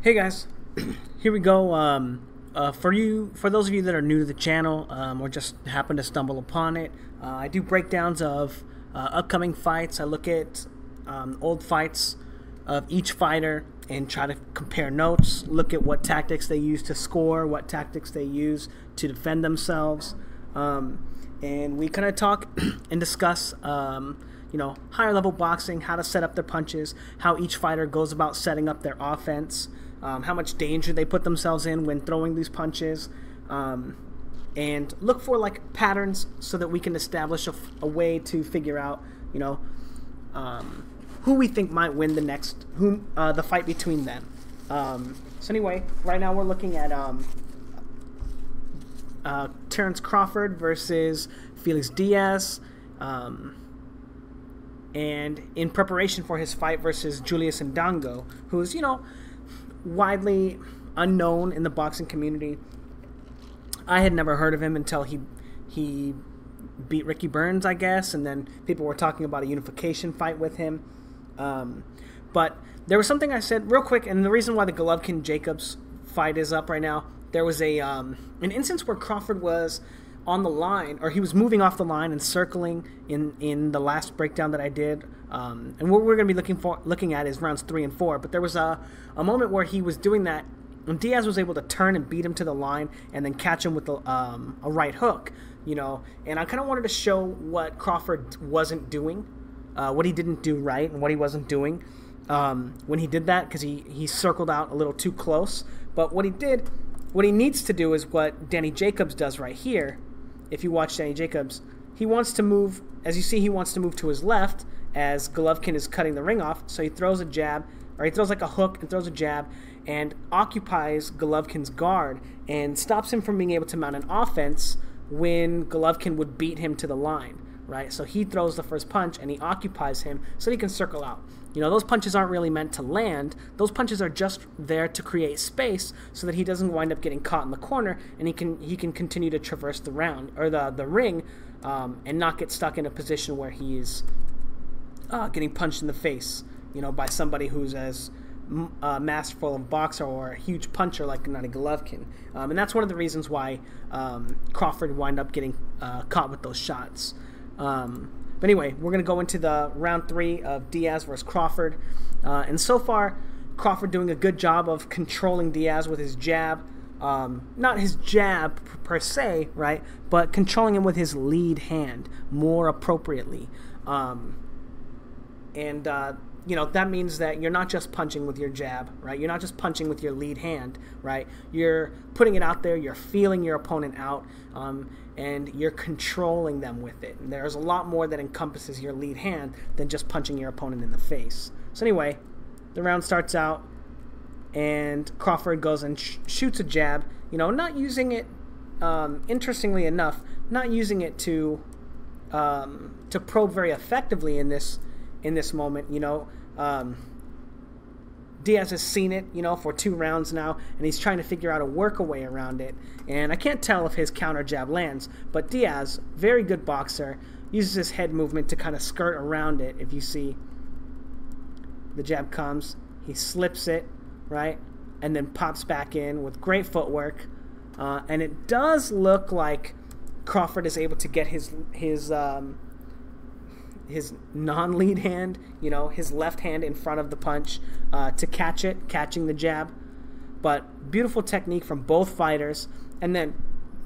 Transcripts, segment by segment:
Hey guys, here we go. For those of you that are new to the channel or just happen to stumble upon it, I do breakdowns of upcoming fights. I look at old fights of each fighter and try to compare notes. Look at what tactics they use to score, what tactics they use to defend themselves, and we kind of talk and discuss. Higher level boxing, how to set up their punches, how each fighter goes about setting up their offense, how much danger they put themselves in when throwing these punches, and look for like patterns so that we can establish a way to figure out, who we think might win the fight between them. So anyway, right now we're looking at Terence Crawford versus Felix Diaz. And in preparation for his fight versus Julius Indongo, who's, widely unknown in the boxing community. I had never heard of him until he beat Ricky Burns, I guess, and then people were talking about a unification fight with him. But there was something I said real quick, and the reason why the Golovkin-Jacobs fight is up right now, there was an instance where Crawford was on the line, or he was moving off the line and circling in the last breakdown that I did, and what we're going to be looking at is rounds 3 and 4. But there was a moment where he was doing that, and Diaz was able to turn and beat him to the line, and then catch him with a right hook, And I kind of wanted to show what Crawford wasn't doing, what he didn't do right, and what he wasn't doing when he did that, because he circled out a little too close. But what he needs to do is what Danny Jacobs does right here. If you watch Danny Jacobs, he wants to move, as you see, he wants to move to his left as Golovkin is cutting the ring off. So he throws a jab, or he throws like a hook and throws a jab and occupies Golovkin's guard and stops him from being able to mount an offense when Golovkin would beat him to the line, right? So he throws the first punch and he occupies him so he can circle out. Those punches aren't really meant to land. Those punches are just there to create space so that he doesn't wind up getting caught in the corner, and he can continue to traverse the round or the ring, and not get stuck in a position where he's getting punched in the face, by somebody who's as masterful of boxer or a huge puncher like Gennady Golovkin. And that's one of the reasons why Crawford wind up getting caught with those shots. But anyway, we're going to go into the round 3 of Diaz versus Crawford. And so far, Crawford doing a good job of controlling Diaz with his jab. Not his jab per se, right? But controlling him with his lead hand more appropriately. That means that you're not just punching with your jab, right? You're not just punching with your lead hand, right? You're putting it out there, you're feeling your opponent out, and you're controlling them with it. And there's a lot more that encompasses your lead hand than just punching your opponent in the face. So anyway, the round starts out, and Crawford goes and shoots a jab, not using it, interestingly enough, not using it to probe very effectively in this moment. Diaz has seen it, for 2 rounds now, and he's trying to figure out a workaway around it. And I can't tell if his counter jab lands, but Diaz, very good boxer, uses his head movement to kind of skirt around it. If you see, the jab comes, he slips it, right, and then pops back in with great footwork. And it does look like Crawford is able to get his non-lead hand, his left hand in front of the punch to catching the jab. But beautiful technique from both fighters. And then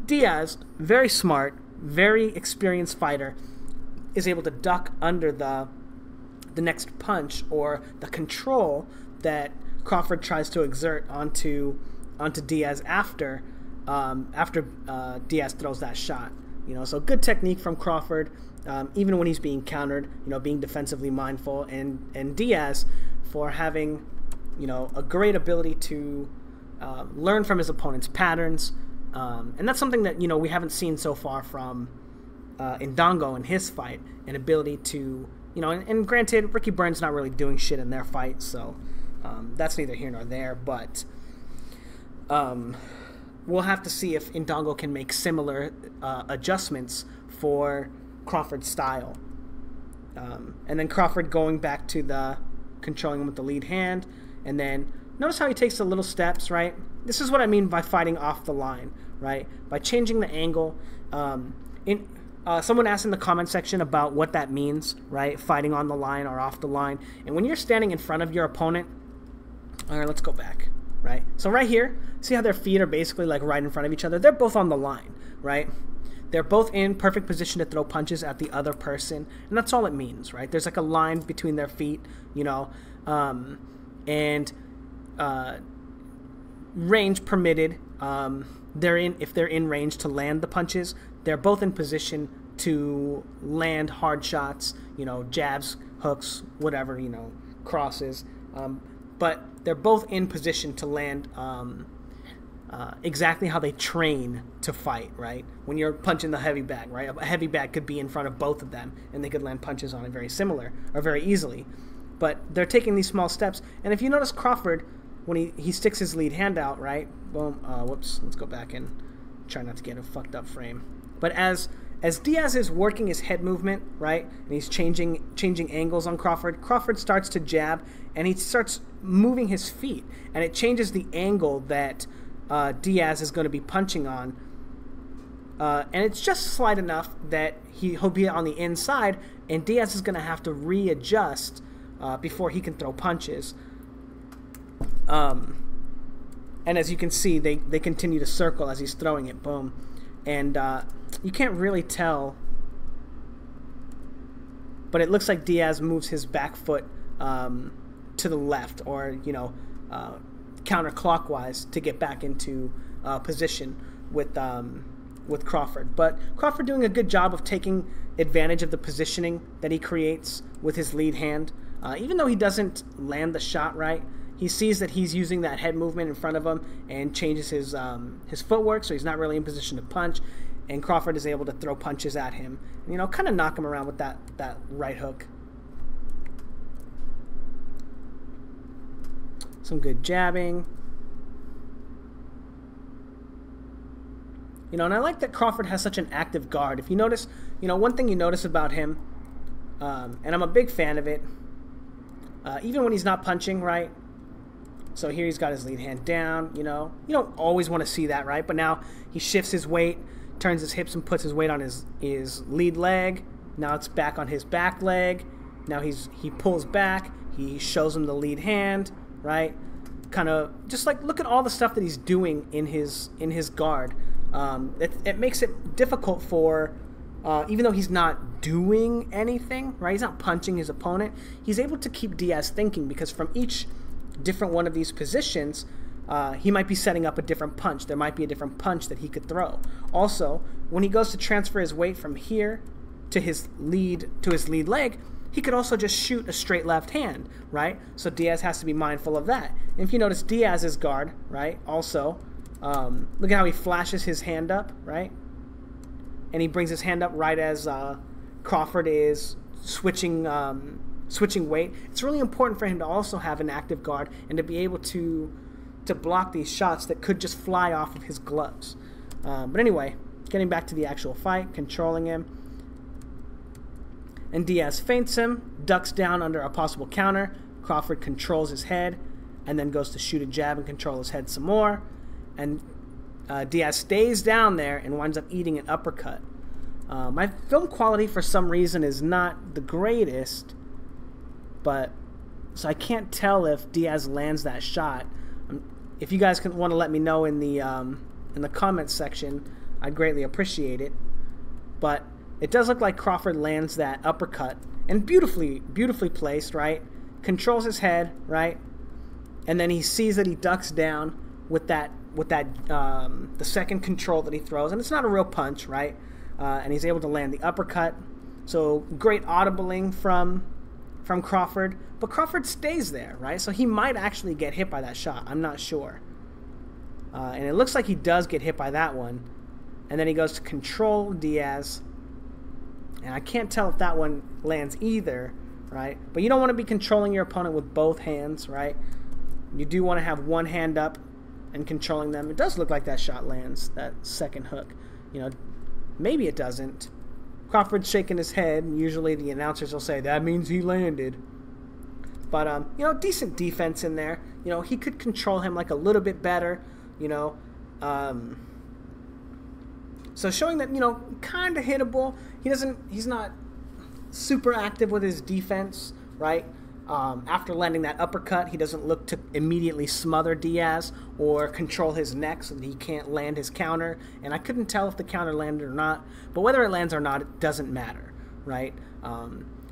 Diaz, very smart, very experienced fighter, is able to duck under the next punch or the control that Crawford tries to exert onto Diaz after Diaz throws that shot. So good technique from Crawford. Even when he's being countered, being defensively mindful, and Diaz for having, a great ability to learn from his opponent's patterns, and that's something that we haven't seen so far from Indongo in his fight, an ability to, and granted, Ricky Burns not really doing shit in their fight, so that's neither here nor there, but we'll have to see if Indongo can make similar adjustments for Crawford's style. And then Crawford going back to the controlling him with the lead hand, and then notice how he takes the little steps, right? This is what I mean by fighting off the line, right? By changing the angle. Someone asked in the comment section about what that means, right? Fighting on the line or off the line. And when you're standing in front of your opponent, all right, let's go back, right? So right here, see how their feet are basically like right in front of each other? They're both on the line, right? They're both in perfect position to throw punches at the other person, and that's all it means, right? There's like a line between their feet, you know, and range permitted. If they're in range to land the punches, they're both in position to land hard shots, you know, jabs, hooks, whatever, you know, crosses. But they're both in position to land exactly how they train to fight, right? When you're punching the heavy bag, right? A heavy bag could be in front of both of them, and they could land punches on it very similar or very easily. But they're taking these small steps. And if you notice Crawford, when he sticks his lead hand out, right? Boom. Whoops. Let's go back and try not to get a fucked up frame. But as Diaz is working his head movement, right, and he's changing angles on Crawford, Crawford starts to jab, and he starts moving his feet, and it changes the angle that Diaz is going to be punching on. And it's just slight enough that he'll be on the inside, and Diaz is going to have to readjust before he can throw punches. And as you can see, they continue to circle as he's throwing it. Boom. And you can't really tell, but it looks like Diaz moves his back foot to the left, or, you know, counterclockwise to get back into position with Crawford. But Crawford doing a good job of taking advantage of the positioning that he creates with his lead hand. Even though he doesn't land the shot right, he sees that he's using that head movement in front of him and changes his footwork, so he's not really in position to punch. And Crawford is able to throw punches at him, and, you know, kind of knock him around with that right hook. Some good jabbing. You know, and I like that Crawford has such an active guard. If you notice, you know, one thing you notice about him, and I'm a big fan of it, even when he's not punching, right? So here he's got his lead hand down, you know. You don't always want to see that, right? But now he shifts his weight, turns his hips and puts his weight on his lead leg. Now it's back on his back leg. Now he pulls back. He shows him the lead hand, right? Kind of just like, look at all the stuff that he's doing in his guard. It makes it difficult for, even though he's not doing anything, right? He's not punching his opponent. He's able to keep Diaz thinking, because from each different one of these positions, he might be setting up a different punch. There might be a different punch that he could throw. Also, when he goes to transfer his weight from here to his lead leg, he could also just shoot a straight left hand, right? So Diaz has to be mindful of that. And if you notice Diaz's guard, right, also, look at how he flashes his hand up, right? And he brings his hand up right as Crawford is switching weight. It's really important for him to also have an active guard and to be able to block these shots that could just fly off of his gloves. But anyway, getting back to the actual fight, controlling him. And Diaz feints him, ducks down under a possible counter. Crawford controls his head and then goes to shoot a jab and control his head some more. And Diaz stays down there and winds up eating an uppercut. My film quality for some reason is not the greatest, but so I can't tell if Diaz lands that shot. If you guys want to let me know in the comments section, I'd greatly appreciate it. But it does look like Crawford lands that uppercut, and beautifully placed, right? Controls his head, right? And then he sees that he ducks down with that the second control that he throws, and it's not a real punch, right? And he's able to land the uppercut. So great audibling from Crawford, but Crawford stays there, right? So he might actually get hit by that shot. I'm not sure. And it looks like he does get hit by that one. And then he goes to control Diaz. And I can't tell if that one lands either, right? But you don't want to be controlling your opponent with both hands, right? You do want to have one hand up and controlling them. It does look like that shot lands, that second hook. You know, maybe it doesn't. Crawford's shaking his head, and usually the announcers will say, that means he landed. But, you know, decent defense in there. you know, he could control him like a little bit better, you know. So showing that, you know, kind of hittable. He's not super active with his defense, right? After landing that uppercut, he doesn't look to immediately smother Diaz or control his neck so that he can't land his counter. And I couldn't tell if the counter landed or not, but whether it lands or not, it doesn't matter, right?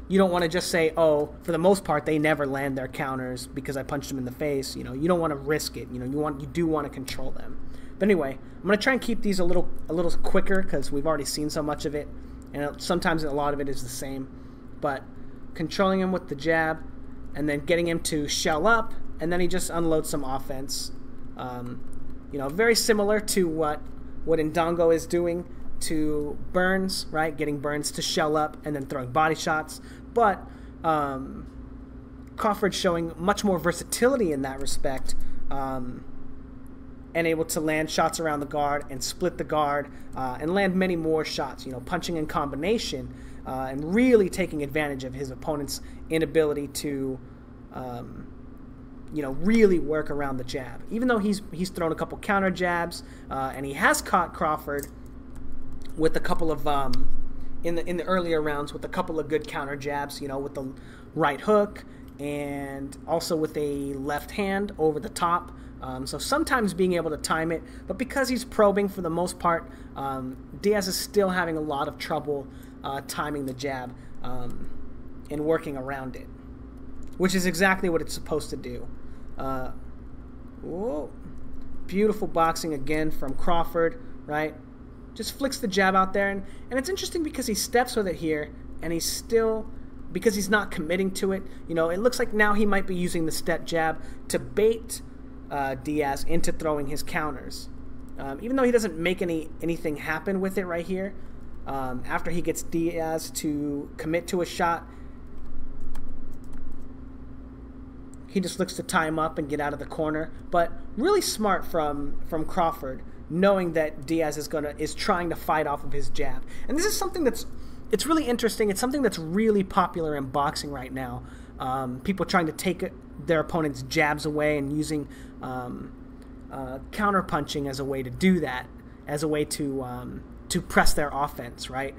You don't want to just say, oh, for the most part, they never land their counters because I punched them in the face. You know, you don't want to risk it. You know, you do want to control them. But anyway, I'm going to try and keep these a little quicker because we've already seen so much of it, and sometimes a lot of it is the same. But controlling him with the jab, and then getting him to shell up, and then he just unloads some offense. You know, very similar to what Indongo is doing to Burns, right? Getting Burns to shell up and then throwing body shots. But Crawford showing much more versatility in that respect, and able to land shots around the guard and split the guard and land many more shots, you know, punching in combination and really taking advantage of his opponent's inability to, you know, really work around the jab. Even though he's thrown a couple counter jabs and he has caught Crawford with a couple of in the earlier rounds with a couple of good counter jabs, you know, with the right hook and also with a left hand over the top. So sometimes being able to time it, but because he's probing for the most part, Diaz is still having a lot of trouble timing the jab and working around it, which is exactly what it's supposed to do. Whoa. Beautiful boxing again from Crawford, right? Just flicks the jab out there, and it's interesting because he steps with it here, and he's still, because he's not committing to it, you know, it looks like now he might be using the step jab to bait Diaz into throwing his counters. Even though he doesn't make anything happen with it right here, after he gets Diaz to commit to a shot, he just looks to tie him up and get out of the corner. But really smart from Crawford, knowing that Diaz is trying to fight off of his jab. And this is something it's really interesting. It's something that's really popular in boxing right now. People trying to take their opponent's jabs away and using counter punching as a way to do that, as a way to press their offense, right?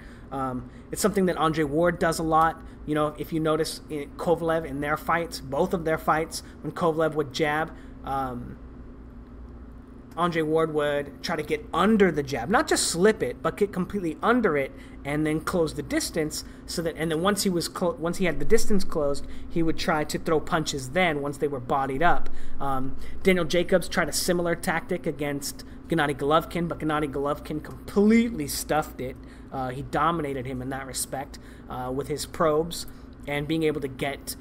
It's something that Andre Ward does a lot. You know, if you notice Kovalev in their fights, both of their fights, when Kovalev would jab, Andre Ward would try to get under the jab, not just slip it, but get completely under it and then close the distance, so that, and then once he had the distance closed, he would try to throw punches then once they were bodied up. Daniel Jacobs tried a similar tactic against Gennady Golovkin, but Gennady Golovkin completely stuffed it. He dominated him in that respect with his probes and being able to get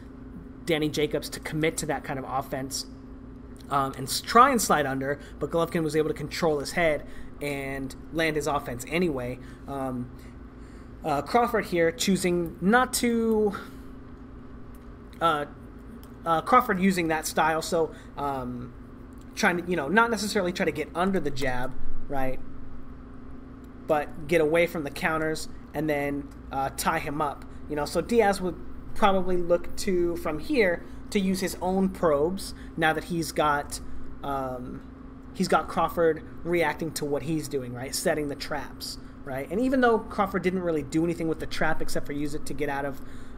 Danny Jacobs to commit to that kind of offense. And try and slide under, but Golovkin was able to control his head and land his offense anyway. Crawford here choosing not to... Crawford using that style, so trying to, you know, not necessarily try to get under the jab, right, but get away from the counters and then tie him up. You know, so Diaz would probably look to, from here, to use his own probes now that he's got Crawford reacting to what he's doing, right? Setting the traps, right? And even though Crawford didn't really do anything with the trap except for use it to get out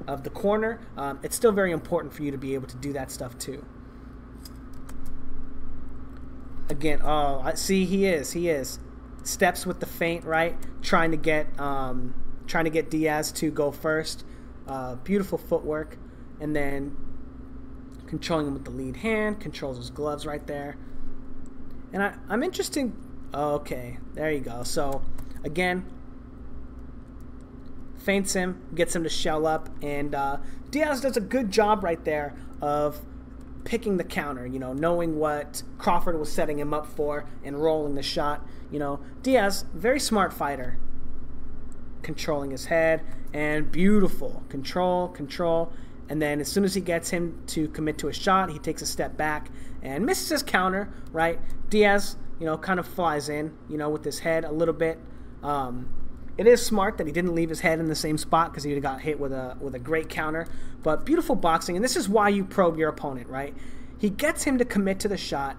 of the corner, it's still very important for you to be able to do that stuff too. Again, oh, see, he is steps with the feint, right? Trying to get Diaz to go first. Beautiful footwork, and then controlling him with the lead hand, controls his gloves right there. And I'm interested. Okay, there you go. So again, feints him, gets him to shell up, and Diaz does a good job right there of picking the counter, you know, knowing what Crawford was setting him up for and rolling the shot. You know, Diaz, very smart fighter, controlling his head, and beautiful control, and then as soon as he gets him to commit to a shot, he takes a step back and misses his counter, right? Diaz, you know, kind of flies in, you know, with his head a little bit. It is smart that he didn't leave his head in the same spot because he would have got hit with a great counter. But beautiful boxing, and this is why you probe your opponent, right? he gets him to commit to the shot,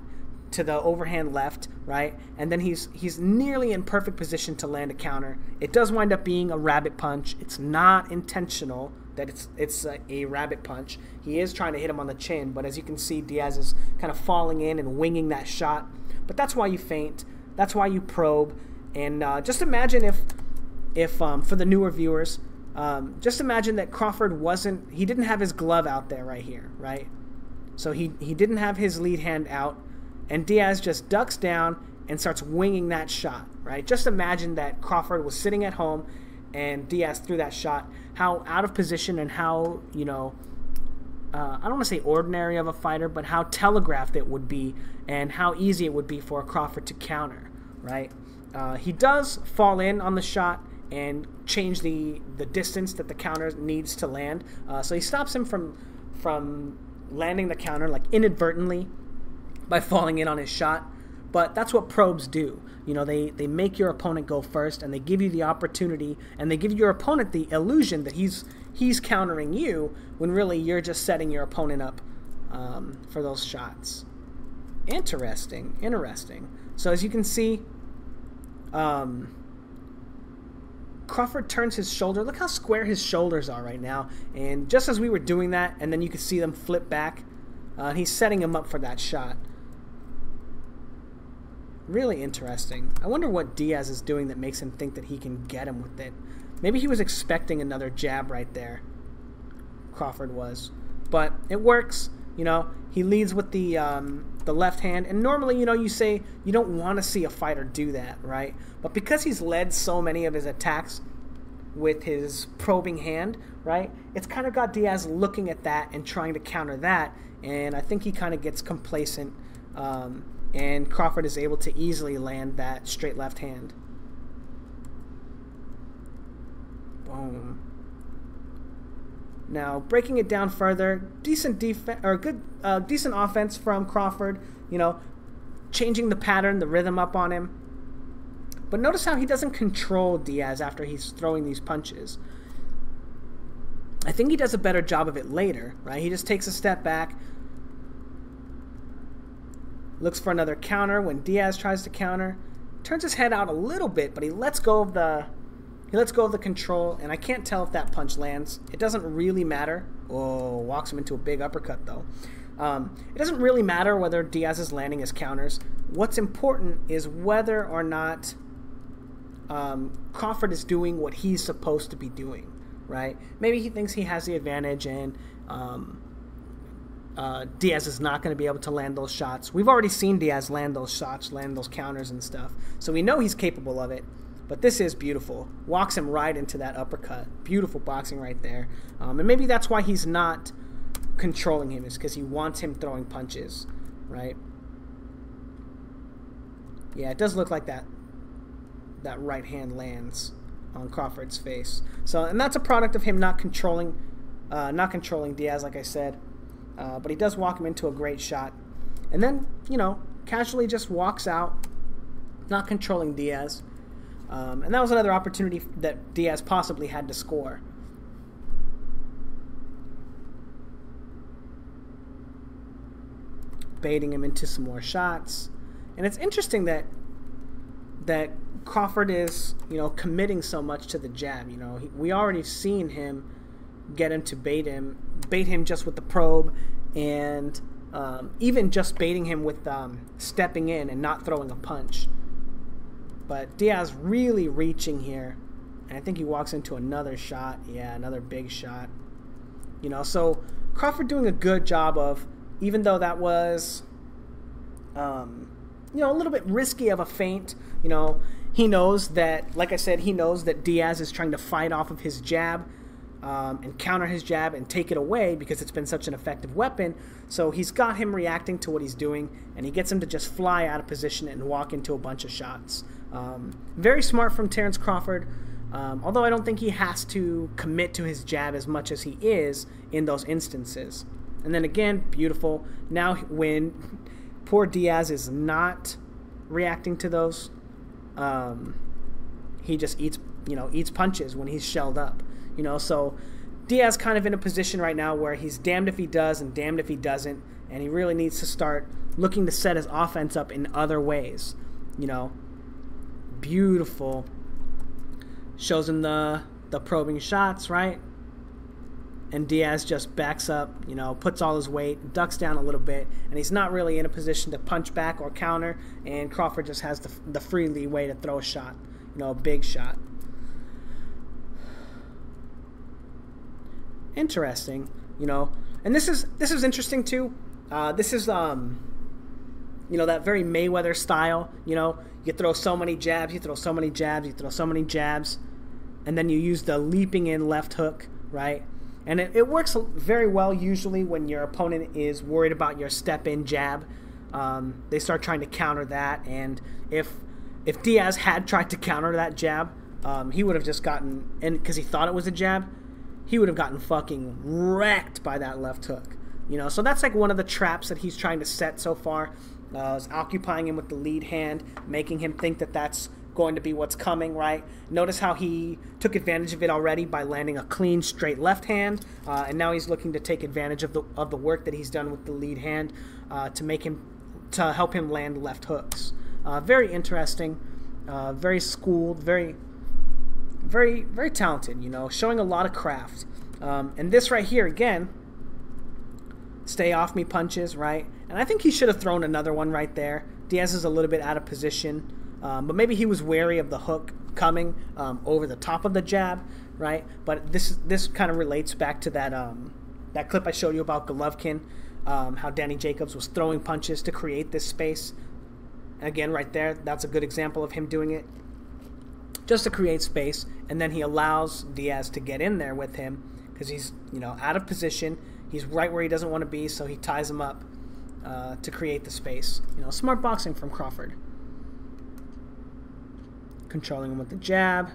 to the overhand left, right? And then he's nearly in perfect position to land a counter. It does wind up being a rabbit punch. It's not intentional that it's a rabbit punch. He is trying to hit him on the chin, but as you can see, Diaz is kind of falling in and winging that shot. But that's why you feint. That's why you probe. And just imagine if for the newer viewers, just imagine that Crawford he didn't have his glove out there right here, right? So he didn't have his lead hand out, and Diaz just ducks down and starts winging that shot, right? Just imagine that Crawford was sitting at home and Diaz threw that shot. How out of position and how, I don't want to say ordinary of a fighter, but how telegraphed it would be and how easy it would be for Crawford to counter, right? He does fall in on the shot and change the distance that the counter needs to land. So he stops him from landing the counter, like inadvertently, by falling in on his shot. But that's what probes do. They make your opponent go first, and they give you the opportunity, and they give your opponent the illusion that he's countering you, when really you're just setting your opponent up for those shots. Interesting. So as you can see, Crawford turns his shoulder. Look how square his shoulders are right now. And just as we were doing that, and then you could see them flip back, he's setting him up for that shot. Really interesting. I wonder what Diaz is doing that makes him think that he can get him with it. Maybe he was expecting another jab right there. Crawford was. But it works. He leads with the left hand. And normally, you say you don't want to see a fighter do that, right? But because he's led so many of his attacks with his probing hand, right? It's kind of got Diaz looking at that and trying to counter that. And I think he kind of gets complacent. And Crawford is able to easily land that straight left hand. Boom. Now, breaking it down further, decent offense from Crawford. Changing the pattern, the rhythm up on him. But notice how he doesn't control Diaz after he's throwing these punches. I think he does a better job of it later, right? He just takes a step back, looks for another counter when Diaz tries to counter, turns his head out a little bit, but he lets go of the control, and I can't tell if that punch lands. It doesn't really matter. Oh, walks him into a big uppercut though. It doesn't really matter whether Diaz is landing his counters. What's important is whether or not Crawford is doing what he's supposed to be doing, right? Maybe he thinks he has the advantage and Diaz is not going to be able to land those shots. We've already seen Diaz land those shots, land those counters and stuff. So we know he's capable of it. But this is beautiful. Walks him right into that uppercut. Beautiful boxing right there. And maybe that's why he's not controlling him, is because he wants him throwing punches, right? Yeah, it does look like that right hand lands on Crawford's face. So, and that's a product of him not controlling Diaz, like I said. But he does walk him into a great shot. And then, casually just walks out, not controlling Diaz. And that was another opportunity that Diaz possibly had to score. Baiting him into some more shots. And it's interesting that Crawford is, committing so much to the jab. We already seen him get him to bait him just with the probe, and even just baiting him with stepping in and not throwing a punch. But Diaz really reaching here, and I think he walks into another shot. Yeah, another big shot. So Crawford doing a good job of, even though that was, a little bit risky of a feint. He knows that, like I said, he knows that Diaz is trying to fight off of his jab and counter his jab and take it away because it's been such an effective weapon. So he's got him reacting to what he's doing, and he gets him to just fly out of position and walk into a bunch of shots. Very smart from Terence Crawford, although I don't think he has to commit to his jab as much as he is in those instances. And then again, beautiful. Now when poor Diaz is not reacting to those, he just eats punches when he's shelled up. So Diaz kind of in a position right now where he's damned if he does and damned if he doesn't. and he really needs to start looking to set his offense up in other ways. You know, beautiful. Shows him the probing shots, right? And Diaz just backs up, you know, puts all his weight, ducks down a little bit, and he's not really in a position to punch back or counter, and Crawford just has the free leeway to throw a shot, you know, a big shot. Interesting, you know, and this is interesting too. This is you know, that very Mayweather style. You know, you throw so many jabs, you throw so many jabs, you throw so many jabs, and then you use the leaping in left hook, right? And it works very well usually when your opponent is worried about your step-in jab. They start trying to counter that, and if Diaz had tried to counter that jab, he would have just gotten, and because he thought it was a jab, he would have gotten fucking wrecked by that left hook. You know, so that's like one of the traps that he's trying to set so far. Is occupying him with the lead hand, making him think that that's going to be what's coming, right? Notice how he took advantage of it already by landing a clean straight left hand, and now he's looking to take advantage of the work that he's done with the lead hand to help him land left hooks. Very interesting, very schooled, very talented, you know, showing a lot of craft. And this right here again, stay off me punches, right? And I think he should have thrown another one right there. Diaz is a little bit out of position. But maybe he was wary of the hook coming over the top of the jab, right? But this kind of relates back to that clip I showed you about Golovkin, how Danny Jacobs was throwing punches to create this space. And again, right there, that's a good example of him doing it just to create space, and then he allows Diaz to get in there with him because he's, you know, out of position. He's right where he doesn't want to be, so he ties him up to create the space. You know, smart boxing from Crawford. Controlling him with the jab,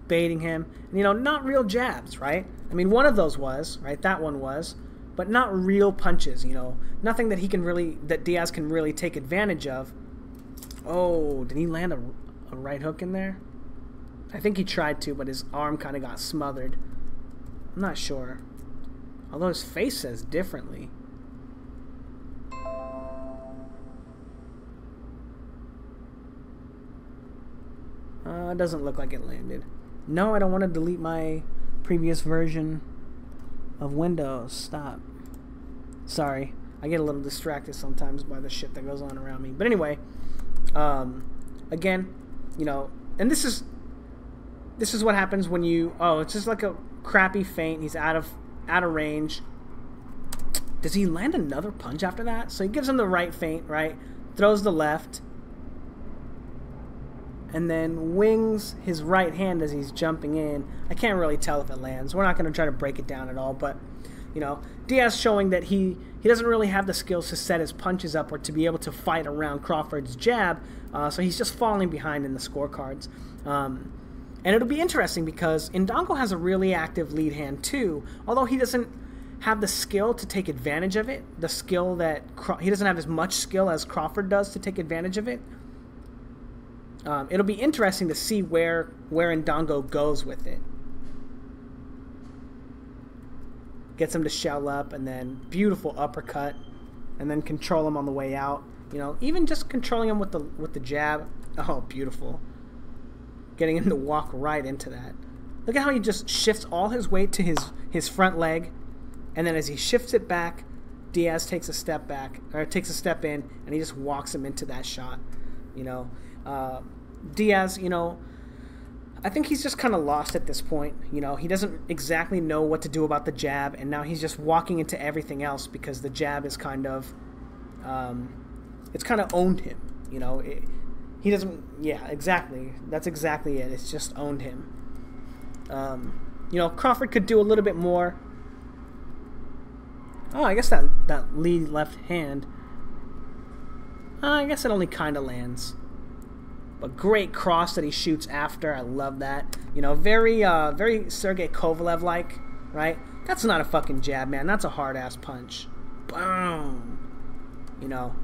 baiting him, and, you know, not real jabs, right? I mean, one of those was, right? That one was, but not real punches, you know, nothing that that Diaz can really take advantage of. Oh, did he land a right hook in there? I think he tried to, but his arm kind of got smothered. I'm not sure. Although his face says differently. It doesn't look like it landed. No, I don't want to delete my previous version of Windows. Stop. Sorry. I get a little distracted sometimes by the shit that goes on around me. But anyway, again, you know, and this is what happens when you, it's just like a crappy feint. He's out of range. Does he land another punch after that? So he gives him the right feint, right? Throws the left. And then wings his right hand as he's jumping in. I can't really tell if it lands. We're not going to try to break it down at all, but, you know, Diaz showing that he doesn't really have the skills to set his punches up or to be able to fight around Crawford's jab, so he's just falling behind in the scorecards. And it'll be interesting because Indongo has a really active lead hand too, although he doesn't have the skill to take advantage of it, the skill that he doesn't have as much skill as Crawford does to take advantage of it. It'll be interesting to see where Indongo goes with it. Gets him to shell up, and then beautiful uppercut, and then control him on the way out. You know, even just controlling him with the jab. Oh, beautiful. Getting him to walk right into that. Look at how he just shifts all his weight to his front leg, and then as he shifts it back, Diaz takes a step back, or takes a step in, and he just walks him into that shot. You know, Diaz, you know, I think he's just kind of lost at this point. You know, he doesn't exactly know what to do about the jab, and now he's just walking into everything else because the jab is kind of, it's kind of owned him. You know, he doesn't, yeah, exactly. That's exactly it. It's just owned him. You know, Crawford could do a little bit more. Oh, I guess that lead left hand, I guess it only kind of lands. But great cross that he shoots after. I love that. You know, very Sergey Kovalev-like, right? That's not a fucking jab, man. That's a hard-ass punch. Boom. You know.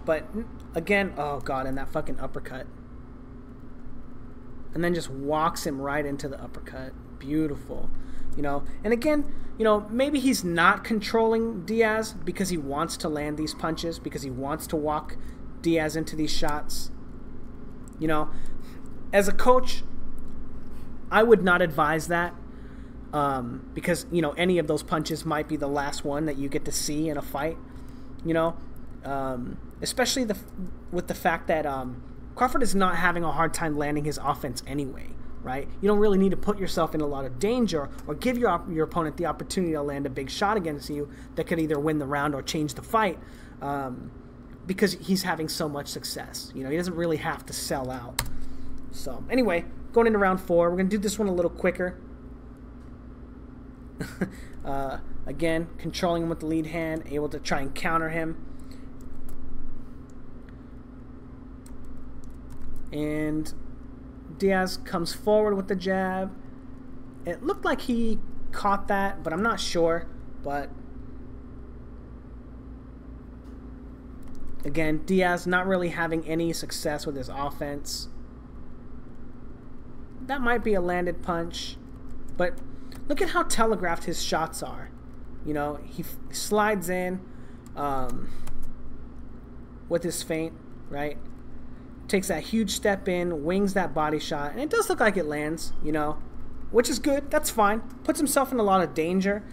But, again, oh, God, and that fucking uppercut. And then just walks him right into the uppercut. Beautiful. you know. And again, you know, maybe he's not controlling Diaz because he wants to land these punches, because he wants to walk Diaz into these shots. You know, as a coach, I would not advise that, because, you know, any of those punches might be the last one that you get to see in a fight, you know, especially with the fact that Crawford is not having a hard time landing his offense anyway, right? You don't really need to put yourself in a lot of danger or give your opponent the opportunity to land a big shot against you that could either win the round or change the fight, because he's having so much success. You know, he doesn't really have to sell out. So anyway, going into round 4, we're going to do this one a little quicker. Again, controlling him with the lead hand, able to try and counter him. And Diaz comes forward with the jab. It looked like he caught that, but I'm not sure. But again, Diaz not really having any success with his offense. That might be a landed punch, but look at how telegraphed his shots are. You know, he slides in with his feint, right? Takes that huge step in, wings that body shot, and it does look like it lands, you know, which is good. That's fine. Puts himself in a lot of danger.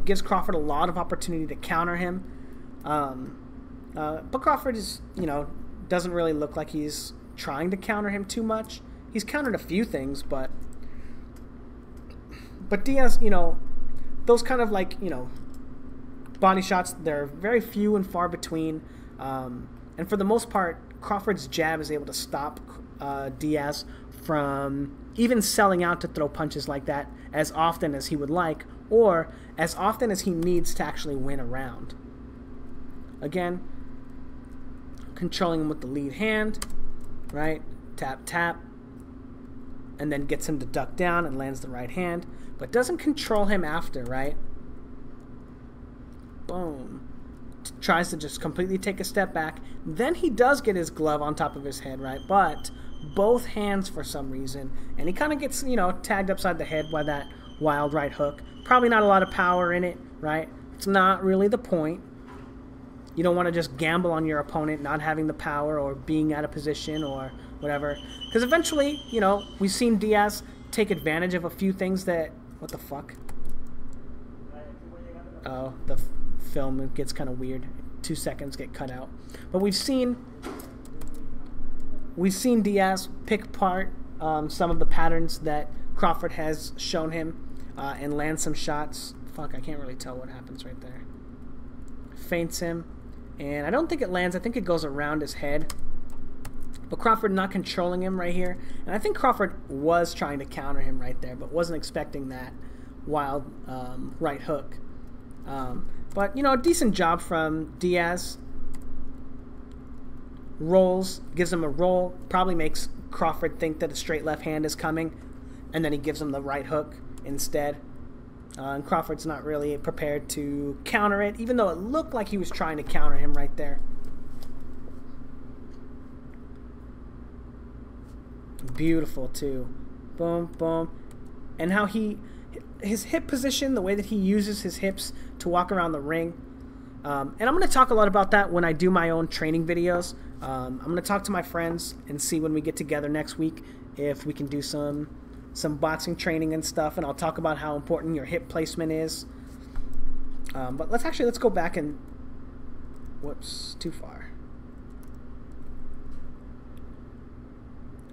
Gives Crawford a lot of opportunity to counter him. But Crawford is, you know, doesn't really look like he's trying to counter him too much. He's countered a few things, but Diaz, you know, those kind of, like, you know, body shots, they're very few and far between. And for the most part, Crawford's jab is able to stop Diaz from even selling out to throw punches like that as often as he would like, or as often as he needs to actually win a round. Again, controlling him with the lead hand, right? Tap, tap. And then gets him to duck down and lands the right hand, but doesn't control him after, right? Boom. Tries to just completely take a step back. Then he does get his glove on top of his head, right? But both hands for some reason. And he kind of gets, you know, tagged upside the head by that wild right hook. Probably not a lot of power in it, right? It's not really the point. You don't want to just gamble on your opponent not having the power or being out of position or whatever. Because eventually, you know, we've seen Diaz take advantage of a few things that... What the fuck? Oh, the film gets kind of weird. 2 seconds get cut out. But we've seen Diaz pick apart some of the patterns that Crawford has shown him and land some shots. Fuck, I can't really tell what happens right there. Feints him. And I don't think it lands. I think it goes around his head. But Crawford not controlling him right here. And I think Crawford was trying to counter him right there, but wasn't expecting that wild right hook. But, you know, a decent job from Diaz. Rolls, gives him a roll. Probably makes Crawford think that a straight left hand is coming. And then he gives him the right hook instead. And Crawford's not really prepared to counter it, even though it looked like he was trying to counter him right there. Beautiful, too. Boom, boom. And how his hip position, the way that he uses his hips to walk around the ring. And I'm going to talk a lot about that when I do my own training videos. I'm going to talk to my friends and see when we get together next week if we can do some boxing training and stuff, and I'll talk about how important your hip placement is. But let's go back and... Whoops, too far.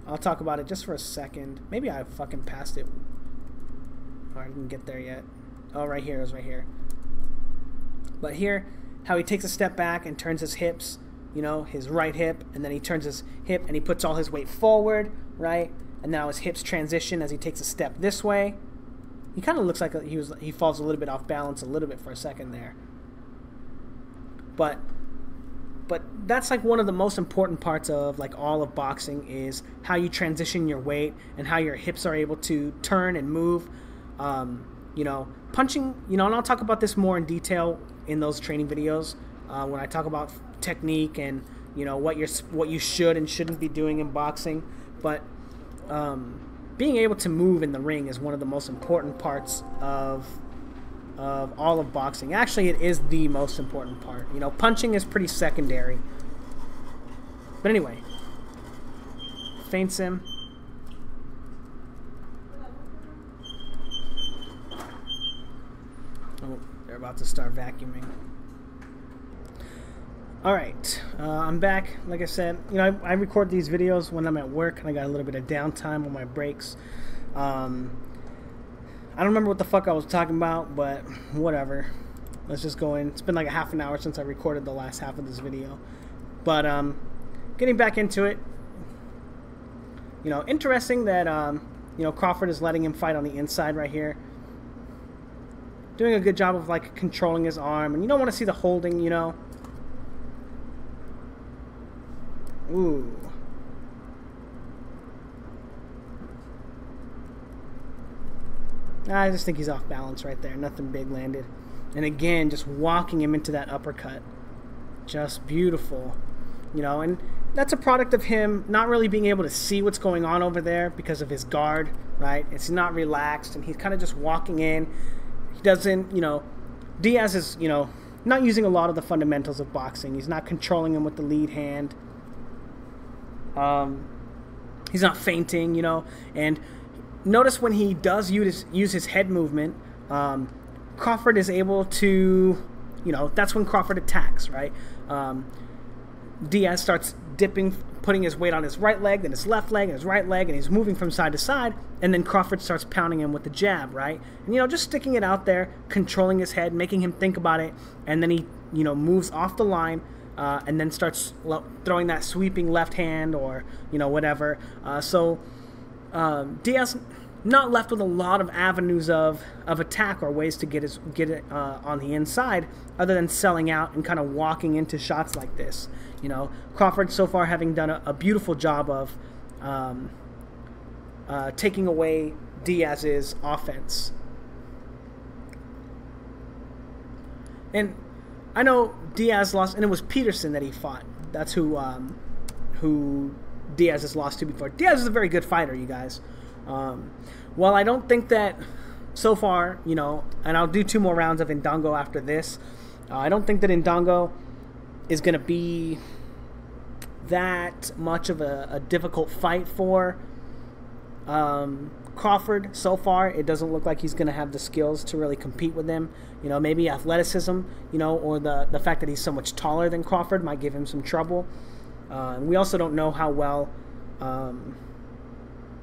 I'll talk about it just for a second. Maybe I fucking passed it. Oh, I didn't get there yet. Oh, right here. It was right here. But here, how he takes a step back and turns his hips, you know, his right hip, and then he turns his hip and he puts all his weight forward, right? And now his hips transition as he takes a step this way. He kind of looks like he falls a little bit off balance a little bit for a second there. But that's like one of the most important parts of like all of boxing is how you transition your weight and how your hips are able to turn and move. You know, punching, you know, and I'll talk about this more in detail in those training videos when I talk about technique and, you know, what you should and shouldn't be doing in boxing. But being able to move in the ring is one of the most important parts of all of boxing. Actually, it is the most important part. You know, punching is pretty secondary. But anyway, feints him. Oh, they're about to start vacuuming. Alright, I'm back. Like I said, you know, I record these videos when I'm at work and I got a little bit of downtime on my breaks. I don't remember what the fuck I was talking about, but whatever. Let's just go in. It's been like a half an hour since I recorded the last half of this video. But getting back into it, you know, interesting that you know, Crawford is letting him fight on the inside right here. Doing a good job of like controlling his arm, and you don't want to see the holding, you know. Ooh. I just think he's off balance right there. Nothing big landed. And again, just walking him into that uppercut. Just beautiful. You know, and that's a product of him not really being able to see what's going on over there because of his guard, right? It's not relaxed, and he's kind of just walking in. He doesn't, you know, Diaz is, you know, not using a lot of the fundamentals of boxing. He's not controlling him with the lead hand. He's not feinting, you know, and notice when he does use his head movement, Crawford is able to, you know, that's when Crawford attacks, right? Diaz starts dipping, putting his weight on his right leg, then his left leg, and his right leg, and he's moving from side to side, and then Crawford starts pounding him with the jab, right? And, you know, just sticking it out there, controlling his head, making him think about it, and then he, you know, moves off the line, and then starts throwing that sweeping left hand or, you know, whatever. So Diaz not left with a lot of avenues of attack or ways to get it on the inside other than selling out and kind of walking into shots like this. You know, Crawford so far having done a beautiful job of taking away Diaz's offense. And I know Diaz lost, and it was Peterson that he fought. That's who Diaz has lost to before. Diaz is a very good fighter, you guys. Well, I don't think that so far, you know, and I'll do 2 more rounds of Indongo after this. I don't think that Indongo is going to be that much of a difficult fight for Crawford. So far, it doesn't look like he's going to have the skills to really compete with him. You know, maybe athleticism, you know, or the fact that he's so much taller than Crawford might give him some trouble. We also don't know how well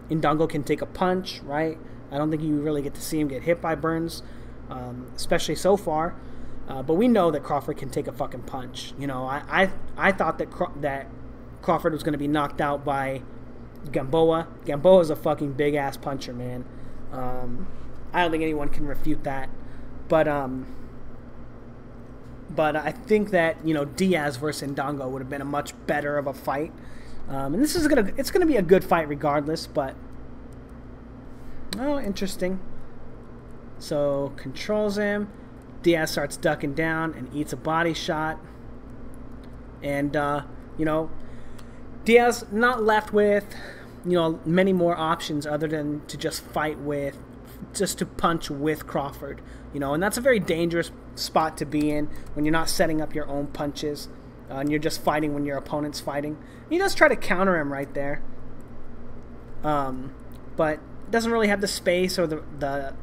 Indongo can take a punch, right? I don't think you really get to see him get hit by Burns, especially so far. But we know that Crawford can take a fucking punch. You know, I thought that Crawford was going to be knocked out by Gamboa. Gamboa is a fucking big-ass puncher, man. I don't think anyone can refute that. But I think that, you know, Diaz versus Indongo would have been a much better of a fight. And this is it's gonna be a good fight regardless, but oh, interesting. So controls him. Diaz starts ducking down and eats a body shot. And you know, Diaz not left with, you know, many more options other than to just to punch with Crawford, you know, and that's a very dangerous spot to be in when you're not setting up your own punches and you're just fighting when your opponent's fighting. He does try to counter him right there, but doesn't really have the space or the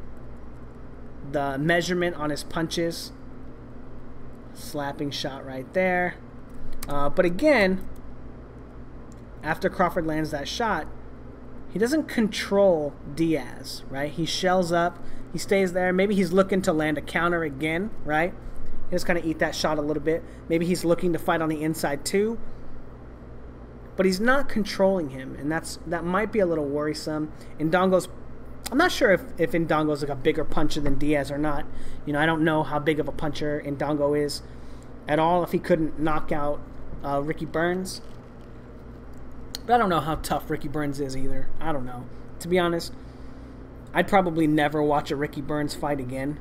measurement on his punches. Slapping shot right there, but again, after Crawford lands that shot, he doesn't control Diaz, right? He shells up, he stays there. Maybe he's looking to land a counter again, right? He just kind of eat that shot a little bit. Maybe he's looking to fight on the inside too. But he's not controlling him, and that might be a little worrisome. Indongo's, I'm not sure if Indongo's like a bigger puncher than Diaz or not. You know, I don't know how big of a puncher Indongo is at all, if he couldn't knock out Ricky Burns. But I don't know how tough Ricky Burns is either. I don't know. To be honest, I'd probably never watch a Ricky Burns fight again.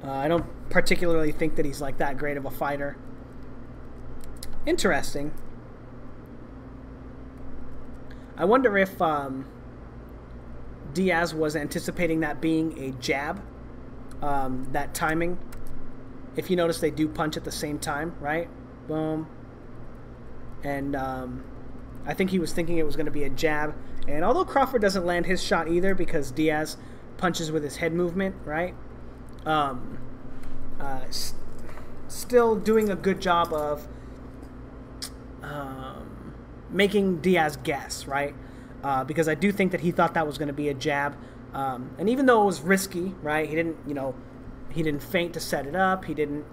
I don't particularly think that he's like that great of a fighter. Interesting. I wonder if Diaz was anticipating that being a jab, that timing. If you notice, they do punch at the same time, right? Boom. And I think he was thinking it was going to be a jab. And although Crawford doesn't land his shot either because Diaz punches with his head movement, right? Still doing a good job of making Diaz guess, right? Because I do think that he thought that was going to be a jab. And even though it was risky, right? He didn't, he didn't feint to set it up. He didn't,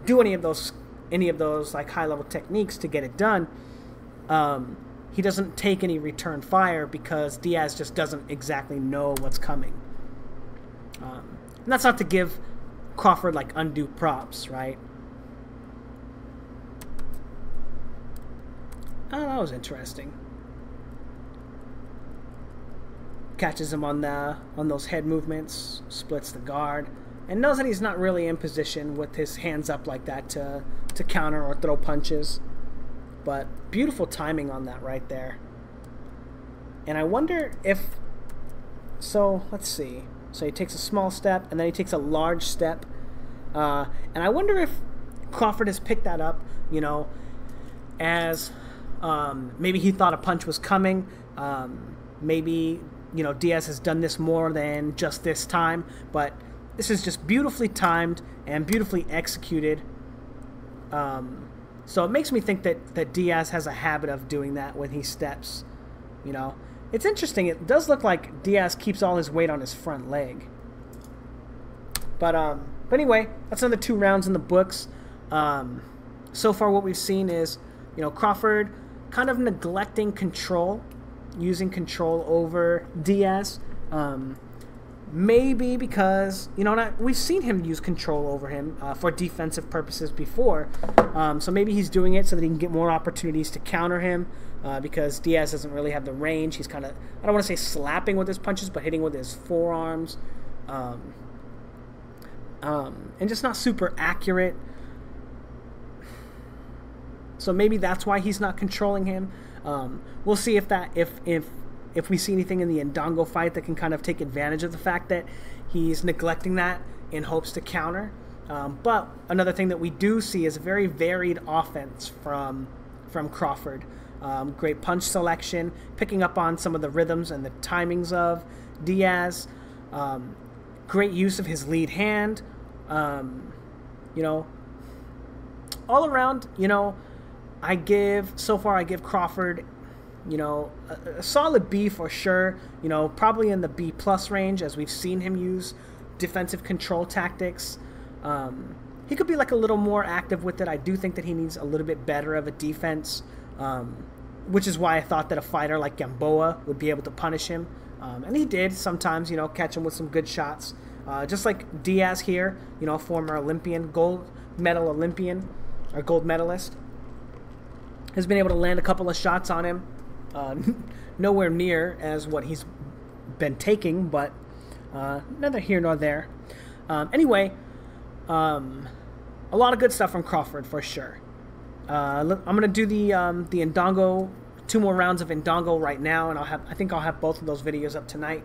do any of those like high-level techniques to get it done. He doesn't take any return fire because Diaz just doesn't exactly know what's coming. And that's not to give Crawford like undue props, right? Oh, that was interesting. Catches him on those head movements, splits the guard, and knows that he's not really in position with his hands up like that to counter or throw punches. But beautiful timing on that right there. And I wonder if... So, let's see. So he takes a small step, and then he takes a large step. And I wonder if Crawford has picked that up, as maybe he thought a punch was coming. Maybe, Diaz has done this more than just this time. But this is just beautifully timed and beautifully executed. So it makes me think that Diaz has a habit of doing that when he steps. It's interesting. It does look like Diaz keeps all his weight on his front leg. But anyway, that's another 2 rounds in the books. So far what we've seen is, Crawford kind of neglecting control, using control over Diaz. Maybe because, we've seen him use control over him for defensive purposes before. So maybe he's doing it so that he can get more opportunities to counter him because Diaz doesn't really have the range. He's kind of, I don't want to say slapping with his punches, but hitting with his forearms. And just not super accurate. So maybe that's why he's not controlling him. We'll see if we see anything in the Indongo fight that can kind of take advantage of the fact that he's neglecting that in hopes to counter. But another thing that we do see is a very varied offense from Crawford. Great punch selection, picking up on some of the rhythms and the timings of Diaz. Great use of his lead hand. All around, I give Crawford, a solid B for sure. Probably in the B+ range, as we've seen him use defensive control tactics. He could be like a little more active with it. I do think that he needs a little bit better of a defense, which is why I thought that a fighter like Gamboa would be able to punish him. And he did sometimes, catch him with some good shots. Just like Diaz here, former Olympian, gold medal Olympian, or gold medalist, has been able to land a couple of shots on him. Nowhere near as what he's been taking, but neither here nor there. Anyway, a lot of good stuff from Crawford for sure. I'm gonna do the Indongo, 2 more rounds of Indongo right now, and I think I'll have both of those videos up tonight.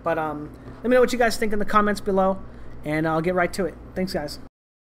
But let me know what you guys think in the comments below, and I'll get right to it. Thanks, guys.